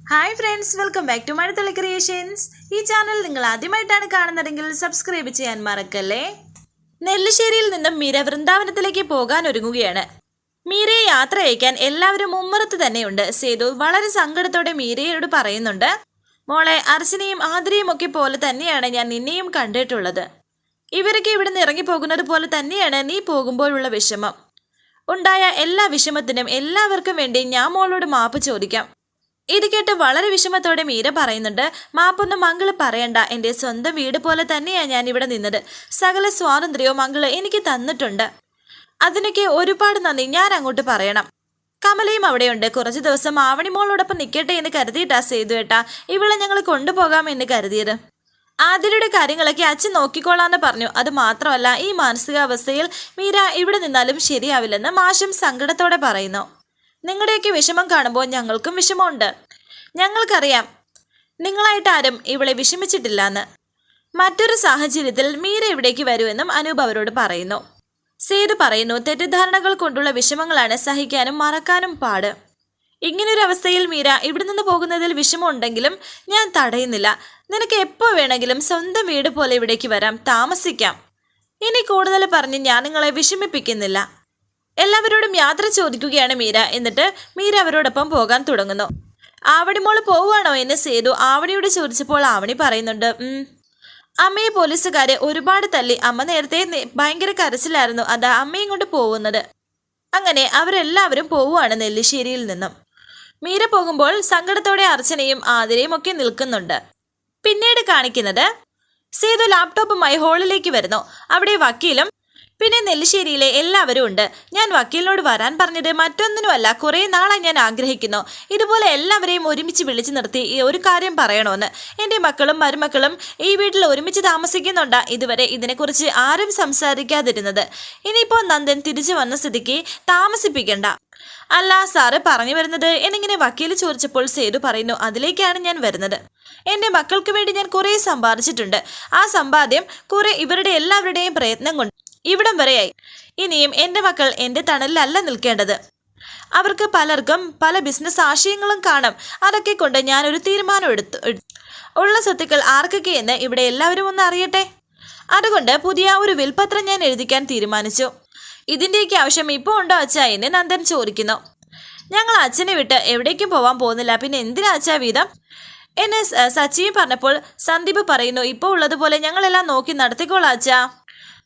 Hi friends, welcome back to Mazhathulli creations. ഈ channel നിങ്ങൾ ആദ്യമായിട്ടാണ് കാണുന്നതെങ്കിൽ സബ്സ്ക്രൈബ് ചെയ്യാൻ മറക്കല്ലേ. നെല്ലിശ്ശേരിയിൽ നിന്നും മീര വൃന്ദാവനത്തിലേക്ക് പോകാൻ ഒരുങ്ങുകയാണ്. മീരയെ യാത്ര അയക്കാൻ എല്ലാവരും മുമ്മറത്ത് തന്നെയുണ്ട്. സേതു വളരെ സങ്കടത്തോടെ മീരയോട് പറയുന്നുണ്ട്, മോളെ, അർച്ചനയും ആതിരയും ഒക്കെ പോലെ തന്നെയാണ് ഞാൻ നിന്നെയും കണ്ടിട്ടുള്ളത്. ഇവരൊക്കെ ഇവിടെ നിന്ന് ഇറങ്ങിപ്പോകുന്നത് പോലെ തന്നെയാണ് നീ പോകുമ്പോഴുള്ള വിഷമം. ഉണ്ടായ എല്ലാ വിഷമത്തിനും എല്ലാവർക്കും വേണ്ടി ഞാൻ മോളോട് മാപ്പ് ചോദിക്കാം. ഇത് കേട്ട് വളരെ വിഷമത്തോടെ മീര പറയുന്നുണ്ട്, മാപ്പൊന്നും മംഗള് പറയണ്ട. എൻ്റെ സ്വന്തം വീട് പോലെ തന്നെയാണ് ഞാൻ ഇവിടെ നിന്നത്. സകല സ്വാതന്ത്ര്യവും മംഗള് എനിക്ക് തന്നിട്ടുണ്ട്. അതിനൊക്കെ ഒരുപാട് നന്ദി ഞാൻ അങ്ങോട്ട് പറയണം. കമലയും അവിടെയുണ്ട്. കുറച്ചു ദിവസം ആവണിമോളോടൊപ്പം നിൽക്കട്ടെ എന്ന് കരുതിയിട്ടാ സേതുവേട്ടാ ഇവളെ ഞങ്ങൾ കൊണ്ടുപോകാം എന്ന് കരുതിയത്. ആതിരയുടെ കാര്യങ്ങളൊക്കെ അച്ഛൻ നോക്കിക്കോളാന്ന് പറഞ്ഞു. അത് മാത്രമല്ല, ഈ മാനസികാവസ്ഥയിൽ മീര ഇവിടെ നിന്നാലും ശരിയാവില്ലെന്ന് മാഷും സങ്കടത്തോടെ പറയുന്നു. നിങ്ങളുടെയൊക്കെ വിഷമം കാണുമ്പോൾ ഞങ്ങൾക്കും വിഷമമുണ്ട്. ഞങ്ങൾക്കറിയാം നിങ്ങളായിട്ട് ആരും ഇവളെ വിഷമിച്ചിട്ടില്ലെന്ന്. മറ്റൊരു സാഹചര്യത്തിൽ മീര ഇവിടേക്ക് വരുമെന്നും അനൂപ് അവരോട് പറയുന്നു. സേതു പറയുന്നു, തെറ്റിദ്ധാരണകൾ കൊണ്ടുള്ള വിഷമങ്ങളാണ് സഹിക്കാനും മറക്കാനും പാട്. ഇങ്ങനൊരു അവസ്ഥയിൽ മീര ഇവിടെ നിന്ന് പോകുന്നതിൽ വിഷമമുണ്ടെങ്കിലും ഞാൻ തടയുന്നില്ല. നിനക്ക് എപ്പോൾ വേണമെങ്കിലും സ്വന്തം വീട് പോലെ ഇവിടേക്ക് വരാം, താമസിക്കാം. ഇനി കൂടുതൽ പറഞ്ഞ് ഞാൻ നിങ്ങളെ വിഷമിപ്പിക്കുന്നില്ല. എല്ലാവരോടും യാത്ര ചോദിക്കുകയാണ് മീര. എന്നിട്ട് മീര അവരോടൊപ്പം പോകാൻ തുടങ്ങുന്നു. ആവണിമോള് പോവുകയാണോ എന്ന് സേതു ആവണിയോട് ചോദിച്ചപ്പോൾ ആവണി പറയുന്നുണ്ട്, അമ്മയെ പോലീസുകാരെ ഒരുപാട് തല്ലി. അമ്മ നേരത്തെ ഭയങ്കര കരച്ചിലായിരുന്നു, അതാ അമ്മയും കൊണ്ട് പോകുന്നത്. അങ്ങനെ അവരെല്ലാവരും പോവുകയാണ് നെല്ലിശ്ശേരിയിൽ നിന്നും. മീര പോകുമ്പോൾ സങ്കടത്തോടെ അർച്ചനയും ആതിരയും ഒക്കെ നിൽക്കുന്നുണ്ട്. പിന്നീട് കാണിക്കുന്നത് സേതു ലാപ്ടോപ്പുമായി ഹാളിലേക്ക് വരുന്നു. അവിടെ വക്കീലും പിന്നെ നെല്ലിശ്ശേരിയിലെ എല്ലാവരും ഉണ്ട്. ഞാൻ വക്കീലിനോട് വരാൻ പറഞ്ഞത് മറ്റൊന്നിനുമല്ല, കുറേ നാളായി ഞാൻ ആഗ്രഹിക്കുന്നു ഇതുപോലെ എല്ലാവരെയും ഒരുമിച്ച് വിളിച്ചു നിർത്തി ഈ ഒരു കാര്യം പറയണമെന്ന്. എൻ്റെ മക്കളും മരുമക്കളും ഈ വീട്ടിൽ ഒരുമിച്ച് താമസിക്കുന്നുണ്ട്. ഇതുവരെ ഇതിനെക്കുറിച്ച് ആരും സംസാരിക്കാതിരുന്നത്. ഇനിയിപ്പോൾ നന്ദൻ തിരിച്ചു വന്ന സ്ഥിതിക്ക് താമസിപ്പിക്കണ്ട. അല്ല സാറ് പറഞ്ഞു വരുന്നത് എന്നിങ്ങനെ വക്കീൽ ചോദിച്ചപ്പോൾ സേതു പറയുന്നു, അതിലേക്കാണ് ഞാൻ വരുന്നത്. എൻ്റെ മക്കൾക്ക് വേണ്ടി ഞാൻ കുറേ സമ്പാദിച്ചിട്ടുണ്ട്. ആ സമ്പാദ്യം കുറെ ഇവരുടെ എല്ലാവരുടെയും പ്രയത്നം കൊണ്ട് ഇവിടം വരെയായി. ഇനിയും എൻ്റെ മക്കൾ എൻ്റെ തണലിലല്ല നിൽക്കേണ്ടത്. അവർക്ക് പലർക്കും പല ബിസിനസ് ആശയങ്ങളും കാണും. അതൊക്കെ കൊണ്ട് ഞാനൊരു തീരുമാനം എടുത്തു. ഉള്ള സ്വത്തുക്കൾ ആർക്കൊക്കെയെന്ന് ഇവിടെ എല്ലാവരും ഒന്ന് അറിയട്ടെ. അതുകൊണ്ട് പുതിയ ഒരു വിൽപത്രം ഞാൻ എഴുതിക്കാൻ തീരുമാനിച്ചു. ഇതിൻ്റെയൊക്കെ ആവശ്യം ഇപ്പോൾ ഉണ്ടോ അച്ഛാ എന്ന് നന്ദൻ ചോദിക്കുന്നു. ഞങ്ങൾ അച്ഛനെ വിട്ട് എവിടേക്കും പോവാൻ പോകുന്നില്ല, പിന്നെ എന്തിനാ അച്ഛാ വീതം എന്നെ സച്ചിയും പറഞ്ഞപ്പോൾ സന്ദീപ് പറയുന്നു, ഇപ്പോൾ ഉള്ളതുപോലെ ഞങ്ങളെല്ലാം നോക്കി നടത്തിക്കോളാം അച്ഛാ.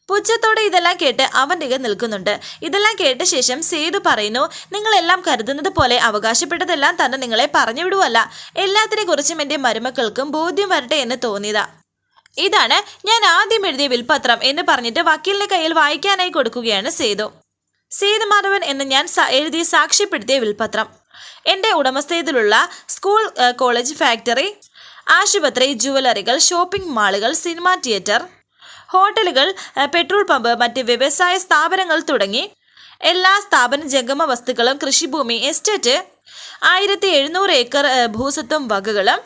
പുച്ഛത്തോടെ ഇതെല്ലാം കേട്ട് അവൻ നിൽക്കുന്നുണ്ട്. ഇതെല്ലാം കേട്ട ശേഷം സേതു പറയുന്നു, നിങ്ങളെല്ലാം കരുതുന്നത് പോലെ അവകാശപ്പെട്ടതെല്ലാം തന്നെ നിങ്ങളെ പറഞ്ഞു വിടുവല്ല. എല്ലാത്തിനെ കുറിച്ചും എൻ്റെ മരുമക്കൾക്കും ബോധ്യം വരട്ടെ എന്ന് തോന്നിയതാ. ഇതാണ് ഞാൻ ആദ്യം എഴുതിയ വിൽപത്രം എന്ന് പറഞ്ഞിട്ട് വക്കീലിന്റെ കയ്യിൽ വായിക്കാനായി കൊടുക്കുകയാണ് സേതു. സേതുമാധവൻ എന്ന് ഞാൻ എഴുതി സാക്ഷ്യപ്പെടുത്തിയ വിൽപത്രം. എൻ്റെ ഉടമസ്ഥതയിലുള്ള സ്കൂൾ, കോളേജ്, ഫാക്ടറി, ആശുപത്രി, ജുവലറികൾ, ഷോപ്പിംഗ് മാളുകൾ, സിനിമാ തിയേറ്റർ, ഹോട്ടലുകൾ, പെട്രോൾ പമ്പ്, മറ്റ് വ്യവസായ സ്ഥാപനങ്ങൾ തുടങ്ങി എല്ലാ സ്ഥാപന ജംഗമ വസ്തുക്കളും, കൃഷിഭൂമി, എസ്റ്റേറ്റ്, 1700 ഏക്കർ ഭൂസ്വത്തും വകകളും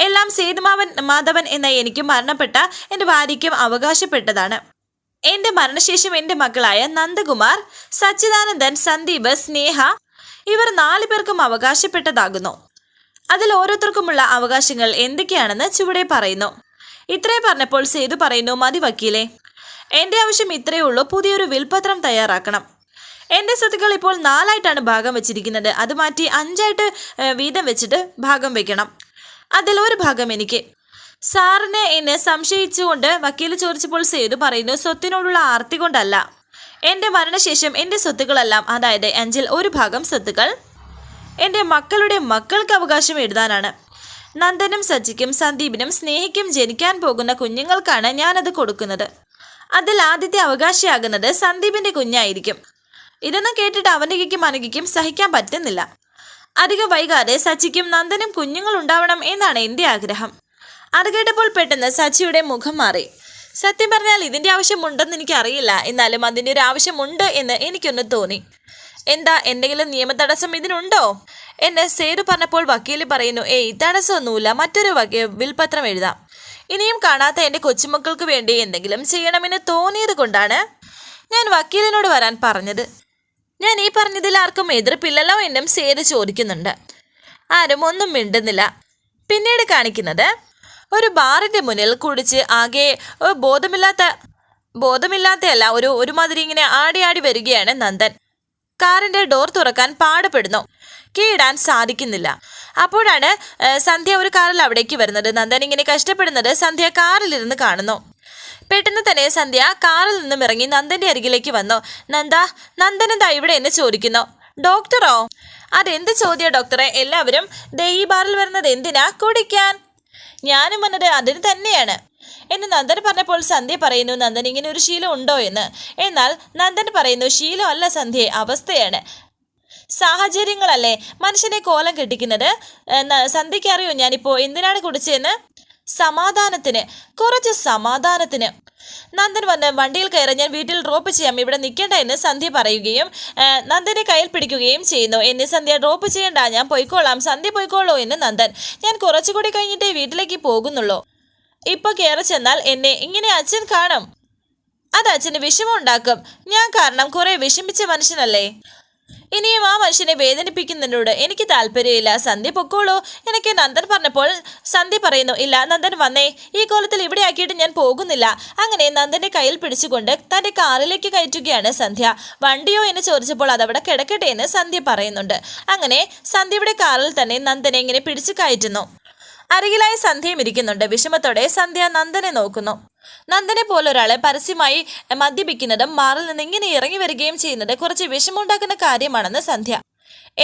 എല്ലാം സേതുമാധവൻ എന്ന എനിക്കും മരണപ്പെട്ട എൻ്റെ ഭാര്യയ്ക്കും അവകാശപ്പെട്ടതാണ്. എൻ്റെ മരണശേഷം എൻ്റെ മക്കളായ നന്ദകുമാർ, സച്ചിദാനന്ദൻ, സന്ദീപ്, സ്നേഹ ഇവർ 4 പേർക്കും അവകാശപ്പെട്ടതാകുന്നു. അതിൽ ഓരോരുത്തർക്കുമുള്ള അവകാശങ്ങൾ എന്തൊക്കെയാണെന്ന് ചുവടെ പറയുന്നു. ഇത്രേ പറഞ്ഞപ്പോൾ സേതു പറയുന്നു, മതി വക്കീലെ, എൻ്റെ ആവശ്യം ഇത്രയേ ഉള്ളൂ. പുതിയൊരു വിൽപത്രം തയ്യാറാക്കണം. എൻ്റെ സ്വത്തുക്കൾ ഇപ്പോൾ 4 ആയിട്ടാണ് ഭാഗം വെച്ചിരിക്കുന്നത്. അത് മാറ്റി 5 ആയിട്ട് വീതം വെച്ചിട്ട് ഭാഗം വെക്കണം. അതിൽ ഒരു ഭാഗം എനിക്ക്. സാറിനെ എന്നെ സംശയിച്ചുകൊണ്ട് വക്കീൽ ചോദിച്ചപ്പോൾ സേതു പറയുന്നു, സ്വത്തിനോടുള്ള ആർത്തി കൊണ്ടല്ല. എൻ്റെ മരണശേഷം എൻ്റെ സ്വത്തുക്കളെല്ലാം, അതായത് 5ൽ ഒരു ഭാഗം സ്വത്തുക്കൾ എൻ്റെ മക്കളുടെ മക്കൾക്ക് അവകാശം എഴുതാനാണ്. നന്ദനും സച്ചിക്കും സന്ദീപിനും സ്നേഹിക്കും ജനിക്കാൻ പോകുന്ന കുഞ്ഞുങ്ങൾക്കാണ് ഞാനത് കൊടുക്കുന്നത്. അതിൽ ആദ്യത്തെ അവകാശിയാകുന്നത് സന്ദീപിൻ്റെ കുഞ്ഞായിരിക്കും. ഇതൊന്നും കേട്ടിട്ട് അവനിക്കും അനുകിക്കും സഹിക്കാൻ പറ്റുന്നില്ല. അധികം വൈകാതെ സച്ചിക്കും നന്ദനും കുഞ്ഞുങ്ങൾ ഉണ്ടാവണം എന്നാണ് എൻ്റെ ആഗ്രഹം. അത് കേട്ടപ്പോൾ പെട്ടെന്ന് സച്ചിയുടെ മുഖം മാറി. സത്യം പറഞ്ഞാൽ ഇതിൻ്റെ ആവശ്യമുണ്ടെന്ന് എനിക്കറിയില്ല, എന്നാലും അതിൻ്റെ ഒരു ആവശ്യമുണ്ട് എന്ന് എനിക്കൊന്ന് തോന്നി. എന്താ, എന്തെങ്കിലും നിയമ തടസ്സം ഇതിനുണ്ടോ എന്ന് സേതു പറഞ്ഞപ്പോൾ വക്കീൽ പറയുന്നു, തടസ്സമൊന്നുമില്ല, മറ്റൊരു വിൽപത്രം എഴുതാം. ഇനിയും കാണാത്ത എൻ്റെ കൊച്ചുമക്കൾക്ക് വേണ്ടി എന്തെങ്കിലും ചെയ്യണമെന്ന് തോന്നിയത് കൊണ്ടാണ് ഞാൻ വക്കീലിനോട് വരാൻ പറഞ്ഞത്. ഞാൻ ഈ പറഞ്ഞതിൽ ആർക്കും എതിർപ്പില്ലല്ലോ എന്നും സേതു ചോദിക്കുന്നുണ്ട്. ആരും ഒന്നും മിണ്ടുന്നില്ല. പിന്നീട് കാണിക്കുന്നത് ഒരു ബാറിന്റെ മുന്നിൽ കുടിച്ച് ആകെ ബോധമില്ലാത്തയല്ല ഒരുമാതിരി ഇങ്ങനെ ആടി ആടി വരികയാണ് നന്ദൻ. കാറിന്റെ ഡോർ തുറക്കാൻ പാടുപെടുന്നു. കീ ഇടാൻ സാധിക്കുന്നില്ല. അപ്പോഴാണ് സന്ധ്യ ഒരു കാറിൽ അവിടേക്ക് വരുന്നത്. നന്ദൻ ഇങ്ങനെ കഷ്ടപ്പെടുന്നത് സന്ധ്യ കാറിലിരുന്ന് കാണുന്നു. പെട്ടെന്ന് തന്നെ സന്ധ്യ കാറിൽ നിന്നും ഇറങ്ങി നന്ദന്റെ അരികിലേക്ക് വന്നു. നന്ദൻ എന്താ ഇവിടെ എന്ന് ചോദിക്കുന്നു. ഡോക്ടറോ? അതെന്ത് ചോദ്യ ഡോക്ടറെ? എല്ലാവരും ഈ ബാറിൽ വരുന്നത് എന്തിനാ? കുടിക്കാൻ. ഞാനും വന്നത് അതിന് തന്നെയാണ് എന്ന് നന്ദൻ പറഞ്ഞപ്പോൾ സന്ധ്യ പറയുന്നു, നന്ദൻ ഇങ്ങനെ ഒരു ശീലം ഉണ്ടോ എന്ന്. എന്നാൽ നന്ദൻ പറയുന്നു, ശീലം അല്ല സന്ധ്യ, അവസ്ഥയാണ്, സാഹചര്യങ്ങളല്ലേ മനുഷ്യനെ കോലം കെട്ടിക്കുന്നത്. സന്ധ്യയ്ക്ക് അറിയോ ഞാനിപ്പോൾ എന്തിനാണ് കുടിച്ചതെന്ന്? കുറച്ച് സമാധാനത്തിന്. നന്ദൻ വന്ന് വണ്ടിയിൽ കയറി ഞാൻ വീട്ടിൽ ഡ്രോപ്പ് ചെയ്യാം, ഇവിടെ നിൽക്കേണ്ട എന്ന് സന്ധ്യ പറയുകയും നന്ദനെ കയ്യിൽ പിടിക്കുകയും ചെയ്യുന്നു. എന്നെ സന്ധ്യ ഡ്രോപ്പ് ചെയ്യണ്ട, ഞാൻ പോയിക്കോളാം, സന്ധ്യ പോയിക്കോളൂ എന്ന് നന്ദൻ. ഞാൻ കുറച്ചുകൂടി കഴിഞ്ഞിട്ടേ വീട്ടിലേക്ക് പോകുന്നുള്ളൂ. ഇപ്പൊ കയറി ചെന്നാൽ എന്നെ ഇങ്ങനെ അച്ഛൻ കാണും, അത് അച്ഛന് വിഷമം ഉണ്ടാക്കും. ഞാൻ കാരണം കുറെ വിഷമിച്ച മനുഷ്യനല്ലേ. ഇനിയും ആ മനുഷ്യനെ വേദനിപ്പിക്കുന്നതിനോട് എനിക്ക് താല്പര്യമില്ല. സന്ധ്യ പൊക്കോളൂ എനിക്ക് നന്ദൻ പറഞ്ഞപ്പോൾ സന്ധ്യ പറയുന്നു, ഇല്ല നന്ദൻ വന്നേ, ഈ കോലത്തിൽ ഇവിടെ ആക്കിയിട്ട് ഞാൻ പോകുന്നില്ല. അങ്ങനെ നന്ദന്റെ കയ്യിൽ പിടിച്ചുകൊണ്ട് തന്റെ കാറിലേക്ക് കയറ്റുകയാണ് സന്ധ്യ. വണ്ടിയോ എന്ന് ചോദിച്ചപ്പോൾ അതവിടെ കിടക്കട്ടെ എന്ന് സന്ധ്യ പറയുന്നുണ്ട്. അങ്ങനെ സന്ധ്യയുടെ കാറിൽ തന്നെ നന്ദനെ ഇങ്ങനെ പിടിച്ചു കയറ്റുന്നു. അരികിലായി സന്ധ്യയും ഇരിക്കുന്നുണ്ട്. വിഷമത്തോടെ സന്ധ്യ നന്ദനെ നോക്കുന്നു. നന്ദനെ പോലൊരാളെ പരസ്യമായി മദ്യപിക്കുന്നതും മാറിൽ നിന്ന് ഇങ്ങനെ ഇറങ്ങി വരികയും ചെയ്യുന്നത് കുറച്ച് വിഷമമുണ്ടാക്കുന്ന കാര്യമാണെന്ന് സന്ധ്യ.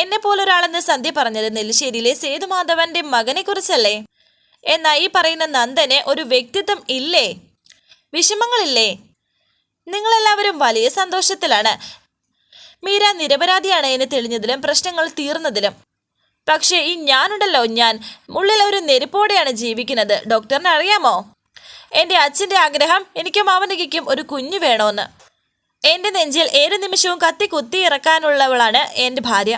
എന്നെ പോലൊരാളെന്ന് സന്ധ്യ പറഞ്ഞത് നെല്ലിശ്ശേരിയിലെ സേതുമാധവന്റെ മകനെ കുറിച്ചല്ലേ? എന്നാൽ ഈ പറയുന്ന നന്ദന് ഒരു വ്യക്തിത്വം ഇല്ലേ? വിഷമങ്ങളില്ലേ? നിങ്ങളെല്ലാവരും വലിയ സന്തോഷത്തിലാണ്. മീര നിരപരാധിയാണ് എന്ന് തെളിഞ്ഞതിലും പ്രശ്നങ്ങൾ തീർന്നതിലും. പക്ഷേ ഈ ഞാനുണ്ടല്ലോ, ഞാൻ ഉള്ളിൽ ഒരു നെരുപ്പോടെയാണ് ജീവിക്കുന്നത്. ഡോക്ടറിന് അറിയാമോ എൻ്റെ അച്ഛൻ്റെ ആഗ്രഹം എനിക്കും അവനിക്കും ഒരു കുഞ്ഞു വേണമെന്ന്. എൻ്റെ നെഞ്ചിൽ ഏത് നിമിഷവും കത്തി കുത്തി ഇറക്കാനുള്ളവളാണ് എൻ്റെ ഭാര്യ.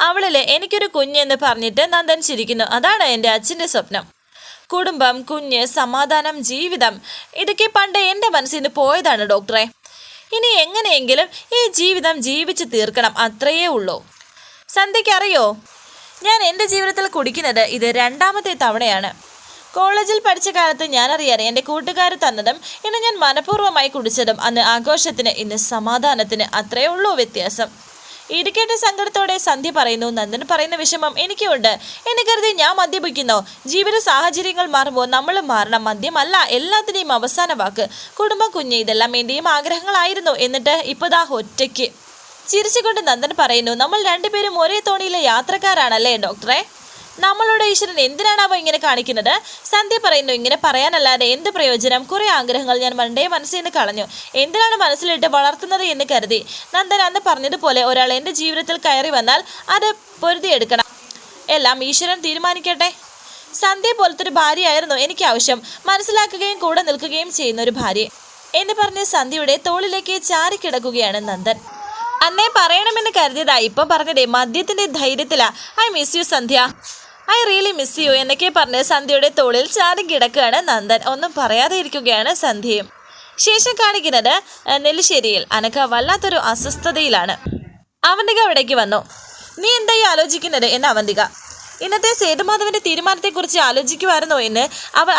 അവളിൽ എനിക്കൊരു കുഞ്ഞെന്ന് പറഞ്ഞിട്ട് നന്ദൻ ചിരിക്കുന്നു. അതാണ് എൻ്റെ അച്ഛൻ്റെ സ്വപ്നം. കുടുംബം, കുഞ്ഞ്, സമാധാനം, ജീവിതം, ഇതൊക്കെ പണ്ട് എൻ്റെ മനസ്സിൽ നിന്ന് പോയതാണ് ഡോക്ടറെ. ഇനി എങ്ങനെയെങ്കിലും ഈ ജീവിതം ജീവിച്ച് തീർക്കണം, അത്രയേ ഉള്ളൂ. സന്ധ്യയ്ക്ക് അറിയോ, ഞാൻ എൻ്റെ ജീവിതത്തിൽ കുടിക്കുന്നത് ഇത് 2ാമത്തെ തവണയാണ്. കോളേജിൽ പഠിച്ച കാലത്ത് ഞാനറിയാതെ എൻ്റെ കൂട്ടുകാർ തന്നതും ഇന്ന് ഞാൻ മനഃപൂർവ്വമായി കുടിച്ചതും അന്ന് ആഘോഷത്തിന്, ഇന്ന് സമാധാനത്തിന്, അത്രയേ ഉള്ളൂ വ്യത്യാസം. ഇരിക്കേണ്ട സങ്കടത്തോടെ സന്ധ്യ പറയുന്നു. നന്ദൻ പറയുന്ന വിഷമം എനിക്കുണ്ട് എന്ന് കരുതി ഞാൻ മദ്യപിക്കുന്നു. ജീവിത സാഹചര്യങ്ങൾ മാറുമ്പോൾ നമ്മളും മാറണം. മദ്യമല്ല എല്ലാത്തിനെയും അവസാന വാക്ക്. കുടുംബം, കുഞ്ഞ്, ഇതെല്ലാം എൻ്റെയും ആഗ്രഹങ്ങളായിരുന്നു. എന്നിട്ട് ഇപ്പോഴാ ഒറ്റയ്ക്ക്. ചിരിച്ചുകൊണ്ട് നന്ദൻ പറയുന്നു, നമ്മൾ രണ്ടുപേരും ഒരേ തോണിയിലെ യാത്രക്കാരാണല്ലേ ഡോക്ടറെ? നമ്മളോട് ഈശ്വരൻ എന്തിനാണാവോ ഇങ്ങനെ കാണിക്കുന്നത്? സന്ധ്യ പറയുന്നു, ഇങ്ങനെ പറയാനല്ലാതെ എന്ത് പ്രയോജനം? കുറെ ആഗ്രഹങ്ങൾ ഞാൻ പണ്ടേ മനസ്സിൽ നിന്ന് കളഞ്ഞു. എന്തിനാണ് മനസ്സിലിട്ട് വളർത്തുന്നത് എന്ന് കരുതി. നന്ദൻ അന്ന് പറഞ്ഞതുപോലെ ഒരാൾ എൻ്റെ ജീവിതത്തിൽ കയറി വന്നാൽ അത് പൊരുതിയെടുക്കണം. എല്ലാം ഈശ്വരൻ തീരുമാനിക്കട്ടെ. സന്ധ്യ പോലത്തെ ഒരു ഭാര്യയായിരുന്നു എനിക്ക് ആവശ്യം. മനസ്സിലാക്കുകയും കൂടെ നിൽക്കുകയും ചെയ്യുന്ന ഒരു ഭാര്യ എന്ന് പറഞ്ഞ് സന്ധ്യയുടെ തോളിലേക്ക് ചാരിക്കിടക്കുകയാണ് നന്ദൻ. അന്നേ പറയണമെന്ന് കരുതിയതാ ഇപ്പം പറഞ്ഞതേ മദ്യത്തിന്റെ ധൈര്യത്തിലാ. I miss you Sandhya, I really miss you എന്നൊക്കെ പറഞ്ഞ് സന്ധ്യയുടെ തോളിൽ ചാരി കിടക്കുകയാണ് നന്ദൻ. ഒന്നും പറയാതെ ഇരിക്കുകയാണ് സന്ധ്യയും. ശേഷം കാണിക്കുന്നത് നെല്ലിശ്ശേരിയിൽ അനഘ വല്ലാത്തൊരു അസ്വസ്ഥതയിലാണ്. അവന്തിക അവിടേക്ക് വന്നു. നീ എന്തായി ആലോചിക്കുന്നത് എന്ന് അവന്തിക. ഇന്നത്തെ സേതുമാധവന്റെ തീരുമാനത്തെക്കുറിച്ച് ആലോചിക്കുമായിരുന്നോ എന്ന്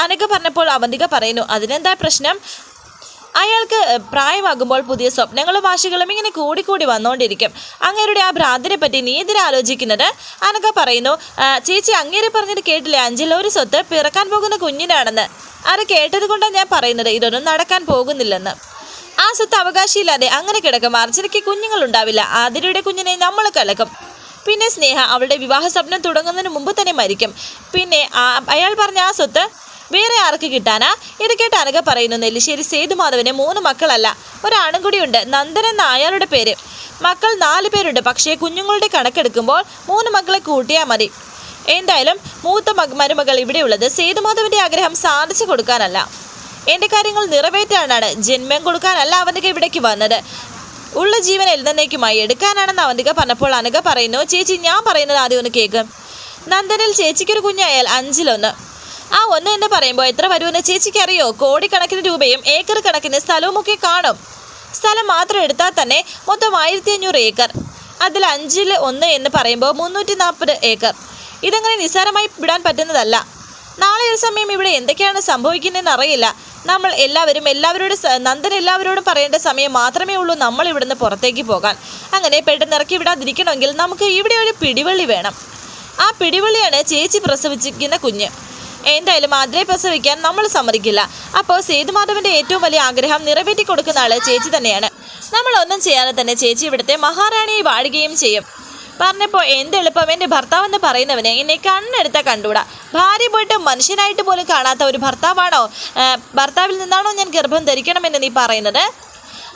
അനഘ പറഞ്ഞപ്പോൾ അവന്തിക പറയുന്നു, അതിനെന്താ പ്രശ്നം? അയാൾക്ക് പ്രായമാകുമ്പോൾ പുതിയ സ്വപ്നങ്ങളും വാശികളും ഇങ്ങനെ കൂടിക്കൂടി വന്നുകൊണ്ടിരിക്കും. അങ്ങേരുടെ ആ ഭ്രാന്തിനെ പറ്റി നീ എന്തിനാ ആലോചിക്കുന്നത്? അനഘ പറയുന്നു, ചേച്ചി അങ്ങേരെ പറഞ്ഞത് കേട്ടില്ലേ, അഞ്ചിലൊരു സ്വത്ത് പിറക്കാൻ പോകുന്ന കുഞ്ഞിനാണെന്ന്. അത് കേട്ടത് കൊണ്ടാണ് ഞാൻ പറയുന്നത് ഇതൊന്നും നടക്കാൻ പോകുന്നില്ലെന്ന്. ആ സ്വത്ത് അവകാശമില്ലാതെ അങ്ങനെ കിടക്കും. അർച്ചനയ്ക്ക് കുഞ്ഞുങ്ങളുണ്ടാവില്ല. ആതിരയുടെ കുഞ്ഞിനെ നമ്മൾ കലക്കും. പിന്നെ സ്നേഹ അവളുടെ വിവാഹ സ്വപ്നം തുടങ്ങുന്നതിന് മുമ്പ് തന്നെ മരിക്കും. പിന്നെ അയാൾ പറഞ്ഞ ആ സ്വത്ത് വേറെ ആർക്ക് കിട്ടാനാ? ഇത് കേട്ട് അനഘ പറയുന്നു, നെല്ലിശ്ശേരി സേതുമാധവന് 3 മക്കളല്ല, ഒരാണും കൂടിയുണ്ട്, നന്ദൻ എന്ന അയാളുടെ പേര്. മക്കൾ 4 പേരുണ്ട്. പക്ഷേ കുഞ്ഞുങ്ങളുടെ കണക്കെടുക്കുമ്പോൾ 3 മക്കളെ കൂട്ടിയാൽ മതി. എന്തായാലും മൂത്ത മരുമകൾ ഇവിടെയുള്ളത് സേതുമാധവന്റെ ആഗ്രഹം സാധിച്ചു കൊടുക്കാനല്ല, എൻ്റെ കാര്യങ്ങൾ നിറവേറ്റാനാണ്, ജന്മം കൊടുക്കാനല്ല അവന്തിക ഇവിടേക്ക് വന്നത്. ഉള്ള ജീവൻ എന്നേക്കുമായി എടുക്കാനാണെന്ന് അവന്തിക പറഞ്ഞപ്പോൾ അനഘ പറയുന്നു, ചേച്ചി ഞാൻ പറയുന്നത് ആദ്യം ഒന്ന് കേൾക്കും. നന്ദനിൽ ചേച്ചിക്കൊരു കുഞ്ഞായാൽ 5-1. ആ 1 എന്ന് പറയുമ്പോൾ എത്ര വരുമെന്ന് ചേച്ചിക്ക് അറിയോ? കോടിക്കണക്കിന് രൂപയും ഏക്കർ കണക്കിന് സ്ഥലവും ഒക്കെ കാണും. സ്ഥലം മാത്രം എടുത്താൽ തന്നെ മൊത്തം 1500 ഏക്കർ. അതിൽ 5-1 എന്ന് പറയുമ്പോൾ 340 ഏക്കർ. ഇതങ്ങനെ നിസ്സാരമായി വിടാൻ പറ്റുന്നതല്ല. നാളെ ഒരു സമയം ഇവിടെ എന്തൊക്കെയാണ് സംഭവിക്കുന്നതെന്ന് അറിയില്ല. നമ്മൾ നന്ദൻ എല്ലാവരോടും പറയേണ്ട സമയം മാത്രമേ ഉള്ളൂ നമ്മൾ ഇവിടുന്ന് പുറത്തേക്ക് പോകാൻ. അങ്ങനെ പെട്ടെന്ന് ഇറക്കി വിടാതിരിക്കണമെങ്കിൽ നമുക്ക് ഇവിടെ ഒരു പിടിവള്ളി വേണം. ആ പിടിവള്ളിയാണ് ചേച്ചി പ്രസവിച്ചിരിക്കുന്ന കുഞ്ഞ്. എന്തായാലും ആദ്രയെ പ്രസവിക്കാൻ നമ്മൾ സമ്മതിക്കില്ല. അപ്പോൾ സേതുമാധവന്റെ ഏറ്റവും വലിയ ആഗ്രഹം നിറവേറ്റി കൊടുക്കുന്ന ആള് ചേച്ചി തന്നെയാണ്. നമ്മളൊന്നും ചെയ്യാതെ തന്നെ ചേച്ചി ഇവിടുത്തെ മഹാറാണിയെ വാഴുകയും ചെയ്യും. പറഞ്ഞപ്പോൾ എന്തെളുപ്പം എൻ്റെ ഭർത്താവെന്ന് പറയുന്നവന് എന്നെ കണ്ണെടുത്താൽ കണ്ടുകൂടാ. ഭാര്യ പോയിട്ട് മനുഷ്യനായിട്ട് പോലും കാണാത്ത ഒരു ഭർത്താവിൽ നിന്നാണോ ഞാൻ ഗർഭം ധരിക്കണമെന്ന് നീ പറയുന്നത്?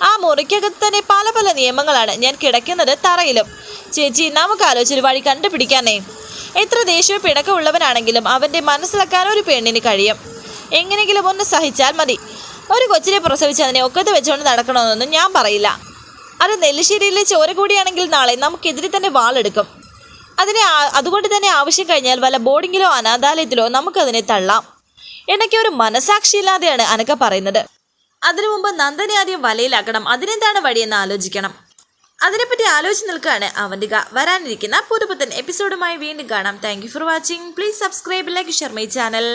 ആ മുറിക്കകത്ത് തന്നെ പല പല നിയമങ്ങളാണ്. ഞാൻ കിടക്കുന്നത് തറയിലും. ചേച്ചി, നമുക്ക് ആലോചിച്ചൊരു വഴി കണ്ടുപിടിക്കാനേ. എത്ര ദേഷ്യവും പിണക്കമുള്ളവനാണെങ്കിലും അവൻ്റെ മനസ്സിലാക്കാൻ ഒരു പെണ്ണിന് കഴിയും. എങ്ങനെയെങ്കിലും ഒന്ന് സഹിച്ചാൽ മതി. ഒരു കൊച്ചിനെ പ്രസവിച്ച് അതിനെ ഒക്കത്ത് വെച്ചുകൊണ്ട് നടക്കണമെന്നൊന്നും ഞാൻ പറയില്ല. അത് നെല്ലിശ്ശേരിയിലെ ചോര കൂടിയാണെങ്കിൽ നാളെ നമുക്കെതിരെ തന്നെ വാളെടുക്കും. അതുകൊണ്ട് തന്നെ ആവശ്യം കഴിഞ്ഞാൽ വല്ല ബോർഡിങ്ങിലോ അനാഥാലയത്തിലോ നമുക്കതിനെ തള്ളാം എന്നൊക്കെ ഒരു മനസാക്ഷിയില്ലാതെയാണ് അനക്ക പറയുന്നത്. അതിനു മുമ്പ് നന്ദനെ ആദ്യം വലയിലാക്കണം. അതിനെന്താണ് വഴിയെന്ന് ആലോചിക്കണം. അതിനെപ്പറ്റി ആലോചിച്ച് നിൽക്കുകയാണ് അവന്തിക. വരാനിരിക്കുന്ന പുതുപുത്തൻ എപ്പിസോഡുമായി വീണ്ടും കാണാം. Thank you for watching. Please subscribe, like, share my channel.